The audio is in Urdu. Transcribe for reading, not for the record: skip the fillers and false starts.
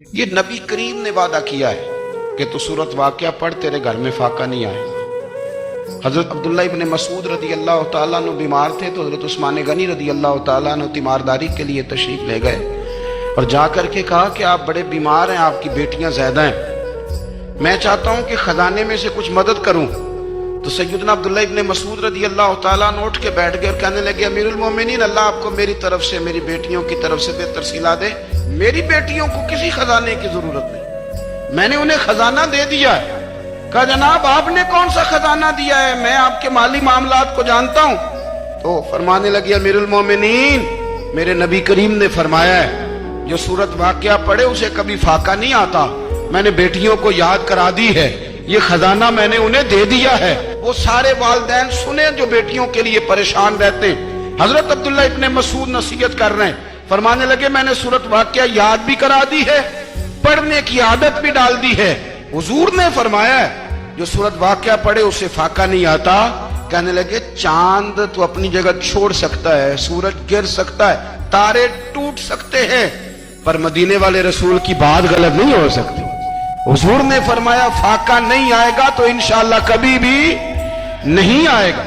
یہ نبی کریم نے وعدہ کیا ہے کہ تو سورت واقعہ پڑھ تیرے گھر میں فاقہ نہیں آئے۔ حضرت عبداللہ ابن مسعود رضی اللہ تعالیٰ عنہ بیمار تھے تو حضرت عثمان غنی رضی اللہ تعالیٰ عنہ تیمارداری کے لیے تشریف لے گئے اور جا کر کے کہا کہ آپ بڑے بیمار ہیں، آپ کی بیٹیاں زیادہ ہیں، میں چاہتا ہوں کہ خزانے میں سے کچھ مدد کروں۔ تو سیدنا عبداللہ ابن مسعود رضی اللہ تعالیٰ عنہ اٹھ کے بیٹھ گئے اور کہنے لگے امیر المومنین، اللہ آپ کو میری طرف سے، میری بیٹیوں کی طرف سے بہتر صلہ دے، میری بیٹیوں کو کسی خزانے کی ضرورت نہیں، میں نے انہیں خزانہ دے دیا ہے۔ کہا جناب آپ نے کون سا خزانہ دیا ہے، میں آپ کے مالی معاملات کو جانتا ہوں۔ تو فرمانے لگے امیر المومنین، میرے نبی کریم نے فرمایا ہے جو سورت واقعہ پڑھے اسے کبھی فاقہ نہیں آتا، میں نے بیٹیوں کو یاد کرا دی ہے، یہ خزانہ میں نے انہیں دے دیا ہے۔ وہ سارے والدین سنیں جو بیٹیوں کے لیے پریشان رہتے ہیں۔ حضرت عبداللہ ابن مسعود نصیحت کر رہے ہیں، فرمانے لگے میں نے سورت واقعہ یاد بھی کرا دی ہے، پڑھنے کی عادت بھی ڈال دی ہے۔ حضور نے فرمایا ہے جو سورت واقعہ پڑھے اسے فاقہ نہیں آتا۔ کہنے لگے چاند تو اپنی جگہ چھوڑ سکتا ہے، سورج گر سکتا ہے، تارے ٹوٹ سکتے ہیں، پر مدینے والے رسول کی بات غلط نہیں ہو سکتی۔ حضور نے فرمایا فاقہ نہیں آئے گا تو انشاءاللہ کبھی بھی نہیں آئے گا۔